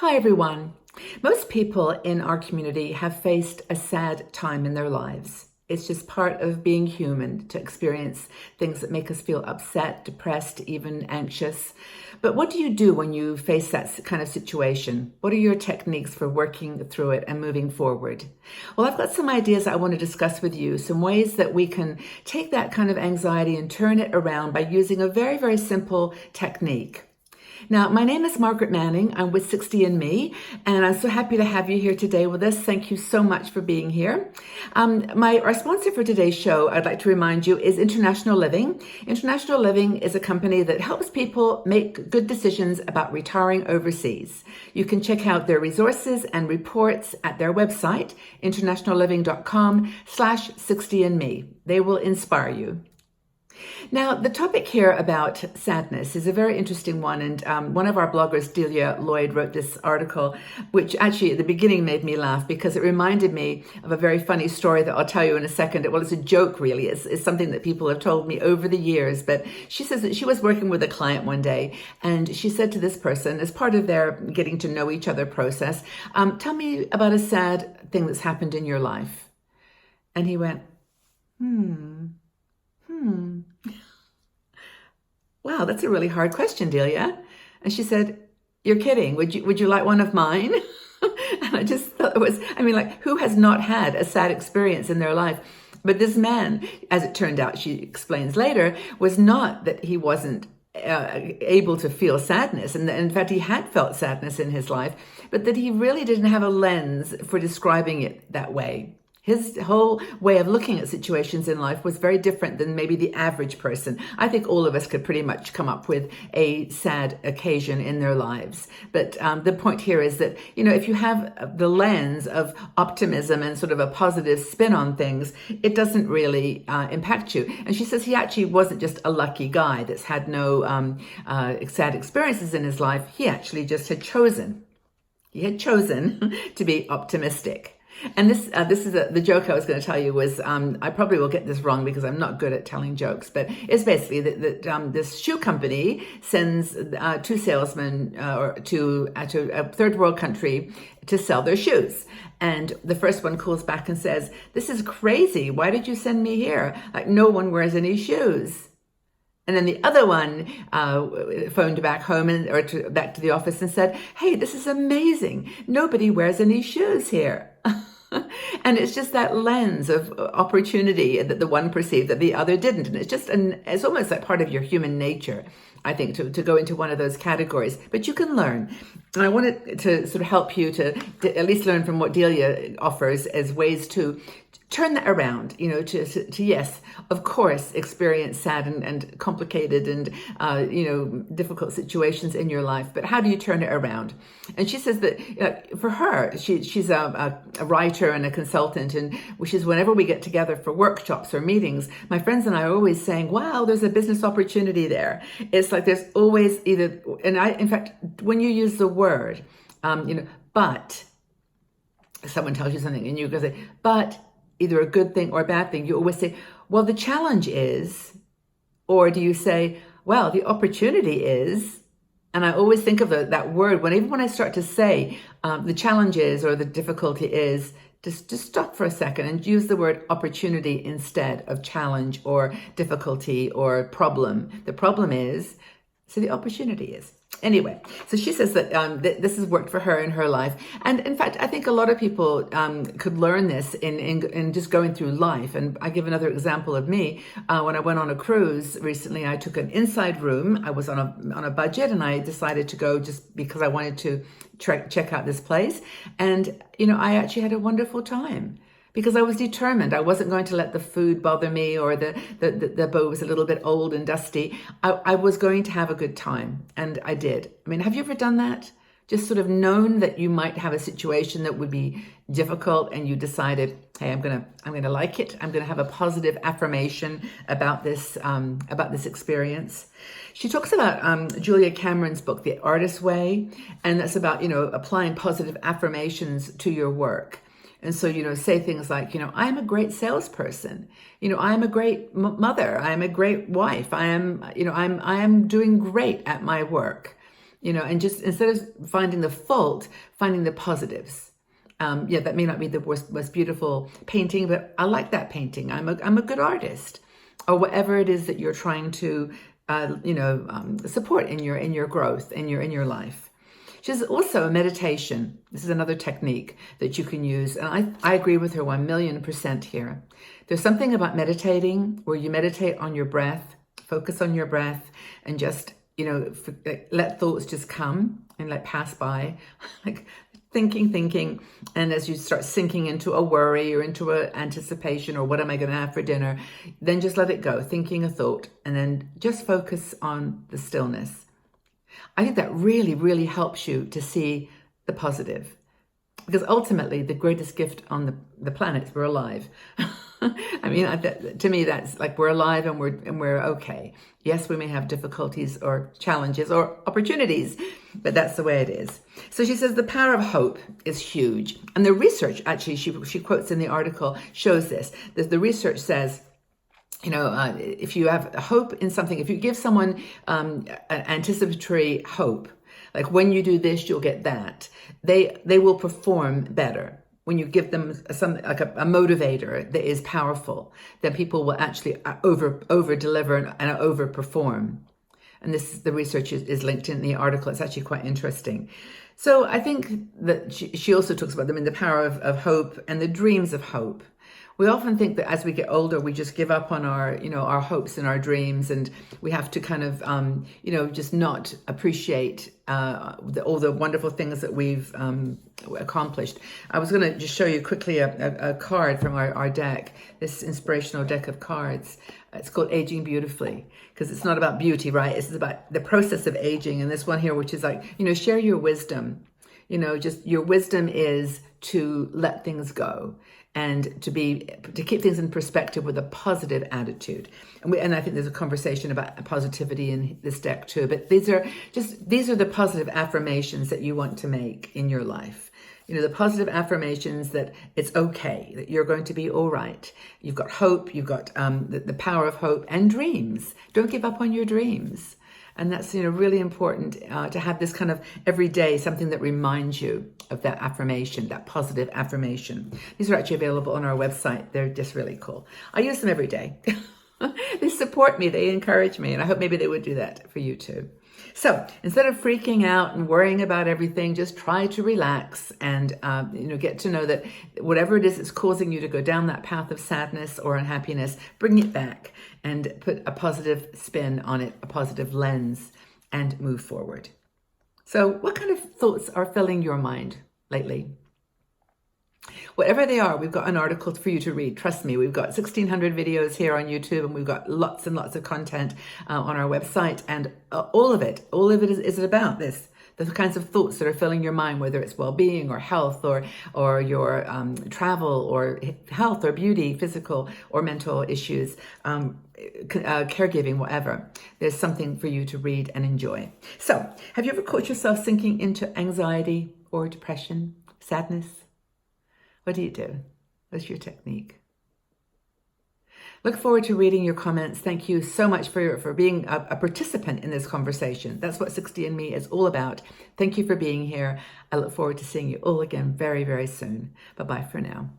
Hi, everyone. Most people in our community have faced a sad time in their lives. It's just part of being human to experience things that make us feel upset, depressed, even anxious. But what do you do when you face that kind of situation? What are your techniques for working through it and moving forward? Well, I've got some ideas I want to discuss with you, some ways that we can take that kind of anxiety and turn it around by using a very, very simple technique. Now, my name is Margaret Manning. I'm with 60andMe, and I'm so happy to have you here today with us. Thank you so much for being here. Our sponsor for today's show, I'd like to remind you, is International Living. International Living is a company that helps people make good decisions about retiring overseas. You can check out their resources and reports at their website, internationalliving.com/60andme. They will inspire you. Now, the topic here about sadness is a very interesting one, and one of our bloggers, Delia Lloyd, wrote this article, which actually at the beginning made me laugh because it reminded me of a very funny story that I'll tell you in a second. Well, it's a joke, really. It's something that people have told me over the years, but she says that she was working with a client one day, and she said to this person, as part of their getting to know each other process, tell me about a sad thing that's happened in your life. And he went, Wow, that's a really hard question, Delia. And she said, you're kidding. Would you like one of mine? And I just thought it was, who has not had a sad experience in their life? But this man, as it turned out, she explains later, was not that he wasn't able to feel sadness. And in fact, he had felt sadness in his life, but that he really didn't have a lens for describing it that way. His whole way of looking at situations in life was very different than maybe the average person. I think all of us could pretty much come up with a sad occasion in their lives. But the point here is that, if you have the lens of optimism and sort of a positive spin on things, it doesn't really impact you. And she says he actually wasn't just a lucky guy that's had no sad experiences in his life. He actually just had chosen. He had chosen to be optimistic. And this is the joke I was going to tell you was, I probably will get this wrong because I'm not good at telling jokes, but it's basically that this shoe company sends two salesmen to a third world country to sell their shoes. And the first one calls back and says, this is crazy. Why did you send me here? Like, no one wears any shoes. And then the other one phoned back home back to the office and said, hey, this is amazing. Nobody wears any shoes here. And it's just that lens of opportunity that the one perceived that the other didn't. And it's almost like part of your human nature, I think, to go into one of those categories. But you can learn. And I wanted to sort of help you to at least learn from what Delia offers as ways to turn that around, to yes, of course, experience sad and complicated and, difficult situations in your life. But how do you turn it around? And she says that for her, she's a writer and a consultant. And which is whenever we get together for workshops or meetings, my friends and I are always saying, wow, there's a business opportunity there. It's like there's always either, in fact, when you use the word, but someone tells you something and you go say, but either a good thing or a bad thing, you always say, well, the challenge is, or do you say, well, the opportunity is, and I always think of that word, even when I start to say the challenge is or the difficulty is, just stop for a second and use the word opportunity instead of challenge or difficulty or problem. The problem is, so the opportunity is. Anyway, so she says that this has worked for her in her life. And in fact, I think a lot of people could learn this in just going through life. And I give another example of me. When I went on a cruise recently, I took an inside room. I was on a budget and I decided to go just because I wanted to check out this place. And, I actually had a wonderful time. Because I was determined. I wasn't going to let the food bother me or the boat was a little bit old and dusty. I was going to have a good time, and I did. Have you ever done that? Just sort of known that you might have a situation that would be difficult and you decided, hey, I'm gonna like it. I'm gonna have a positive affirmation about this experience. She talks about Julia Cameron's book, The Artist's Way, and that's about, applying positive affirmations to your work. And so, say things like, I am a great salesperson. I am a great mother. I am a great wife. I am doing great at my work. and just instead of finding the fault, finding the positives. Yeah, that may not be the most beautiful painting, but I like that painting. I'm a good artist, or whatever it is that you're trying to, support in your growth in your life. She says also a meditation. This is another technique that you can use, and I agree with her 1,000,000% here. There's something about meditating where you meditate on your breath, focus on your breath, and just let thoughts just come and pass by, like thinking, and as you start sinking into a worry or into an anticipation or what am I going to have for dinner, then just let it go, thinking a thought, and then just focus on the stillness. I think that really, really helps you to see the positive, because ultimately the greatest gift on the planet is we're alive. I mean, to me, that's like we're alive and we're okay. Yes, we may have difficulties or challenges or opportunities, but that's the way it is. So she says the power of hope is huge. And the research, actually, she quotes in the article, shows this. The research says, if you have hope in something, if you give someone an anticipatory hope, like when you do this, you'll get that, they will perform better. When you give them something like a motivator that is powerful, then people will actually over deliver and over perform. And the research is linked in the article. It's actually quite interesting. So I think that she also talks about the power of hope and the dreams of hope. We often think that as we get older, we just give up on our hopes and our dreams, and we have to kind of, just not appreciate all the wonderful things that we've accomplished. I was going to just show you quickly a card from our deck, this inspirational deck of cards. It's called Aging Beautifully, because it's not about beauty, right? It's about the process of aging. And this one here, which is like, share your wisdom. Just your wisdom is to let things go and to keep things in perspective with a positive attitude. And I think there's a conversation about positivity in this deck too. But these are the positive affirmations that you want to make in your life. The positive affirmations that it's okay, that you're going to be all right. You've got hope, you've got the power of hope and dreams. Don't give up on your dreams. And that's really important to have this kind of every day, something that reminds you of that affirmation, that positive affirmation. These are actually available on our website. They're just really cool. I use them every day. They support me, they encourage me, and I hope maybe they would do that for you too. So instead of freaking out and worrying about everything, just try to relax and get to know that whatever it is that's causing you to go down that path of sadness or unhappiness, bring it back and put a positive spin on it, a positive lens, and move forward. So what kind of thoughts are filling your mind lately? Whatever they are, we've got an article for you to read. Trust me, we've got 1,600 videos here on YouTube, and we've got lots and lots of content on our website. And all of it is about this, the kinds of thoughts that are filling your mind, whether it's well-being or health or your travel or health or beauty, physical or mental issues, caregiving, whatever. There's something for you to read and enjoy. So, have you ever caught yourself sinking into anxiety or depression, sadness? What do you do? What's your technique? Look forward to reading your comments. Thank you so much for being a participant in this conversation. That's what 60andMe is all about. Thank you for being here. I look forward to seeing you all again very, very soon. Bye-bye for now.